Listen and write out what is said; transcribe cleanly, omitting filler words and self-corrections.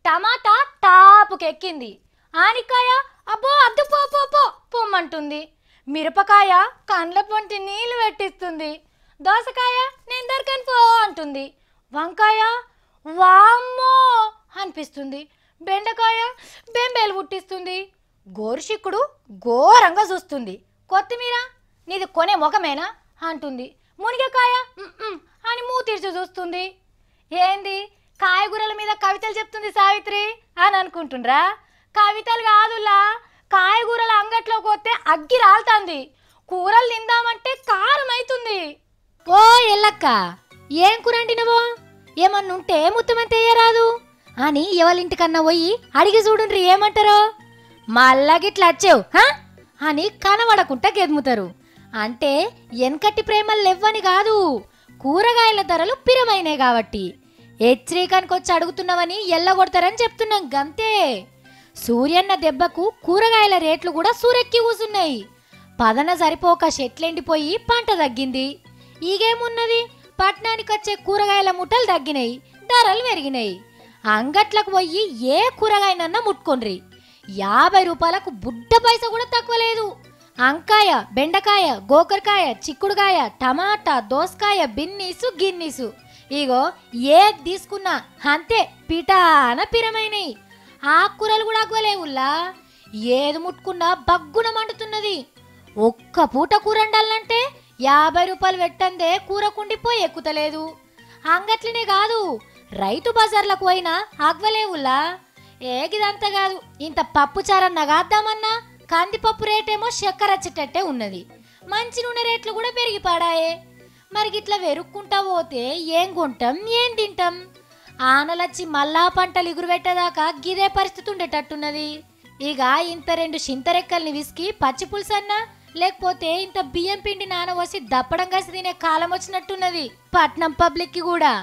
టమాటా టాపుకెక్కింది. ఆనికాయ అబ్బో అద్దు పో పో పో పొమ్మంటుంది. మిరపకాయ కండ్ల పొంటి నీళ్లు పెట్టిస్తుంది. దోసకాయ నేను దొరకని పో అంటుంది. వంకాయ వామ్మో అనిపిస్తుంది. బెండకాయ బెంబేలు పుట్టిస్తుంది. గోరుచిక్కుడు ఘోరంగా చూస్తుంది. కొత్తిమీర నీది కొనే ముఖమేనా అంటుంది. మునిగకాయ అని మూతిర్చి చూస్తుంది. ఏంది కాయగూరల మీద కవితలు చెప్తుంది సావిత్రి అని అనుకుంటుండ్రా? కవితలు కాదులా, కాయగూరల అంగట్లోకి పోతే అగ్గి రాలుతుంది. కూరలు తిందామంటే కారం అవుతుంది. ఓ ఎల్లక్క, ఏం కూర వండినవో? ఏమన్నుంటే ముత్తమంత వేయరాదు అని ఎవరింటికన్నా పోయి అడిగి చూడుండ్రి ఏమంటారో. మళ్ళా గిట్లా వచ్చావు అని కనబడకుండా గెదుముతారు. అంటే వెనకటి ప్రేమలు లేవని కాదు, కూరగాయల ధరలు పిరమైనాయి కాబట్టి. హెచ్చరికానికి వచ్చి అడుగుతున్నామని ఎల్లగొడతారని చెప్తున్నాం గంతే. సూర్యన్న దెబ్బకు కూరగాయల రేట్లు కూడా సూరెక్కి కూసున్నాయి. పదన సరిపోక చెట్లెండిపోయి పంట తగ్గింది. ఈగేమున్నది, పట్నానికి వచ్చే కూరగాయల ముఠలు తగ్గినాయి, ధరలు పెరిగినాయి. అంగట్లకు పోయి ఏ కూరగాయనన్నా ముట్టుకోండ్రి, 50 రూపాయలకు బుడ్డ పైసా కూడా తక్కువ లేదు. అంకాయ, బెండకాయ, గోకరకాయ, చిక్కుడుకాయ, టమాటా, దోసకాయ, బిన్నీసు గిన్నీసు, ఇగో ఏది తీసుకున్నా అంతే పిటాన పిరమైనయి. ఆకుకూరలు కూడా అగ్గలేవుల్లా, ఏది ముట్టుకున్నా బగ్గున మండుతున్నది. ఒక్క పూట కూర వండాలంటే 50 రూపాయలు పెట్టందే కూర కుండిపోయి ఎక్కుతలేదు. అంగట్లనే కాదు, రైతు బజార్లకు పోయినా అగ్గలేవుల్లా. ఏగిదంతా కాదు, ఇంత పప్పు చారన్నా కాద్దామన్నా కందిపప్పు రేటేమో చక్కెర వచ్చేటట్టే ఉన్నది. మంచి నూనె రేట్లు కూడా పెరిగిపాడాయే. మరి గిట్లా వెరుక్కుంటా పోతే ఏం కొంటాం, ఏం తింటాం? ఆనలచ్చి మళ్ళా పంటలు ఇగురు పెట్టేదాకా గిదే పరిస్థితి ఉండేటట్టున్నది. ఇక ఇంత 2 చింతరెక్కల్ని విసికి పచ్చి పులుసన్నా, లేకపోతే ఇంత బియ్యం పిండి నానవసి దప్పడం కాసి తినే కాలం వచ్చినట్టున్నది పట్నం పబ్లిక్కి కూడా.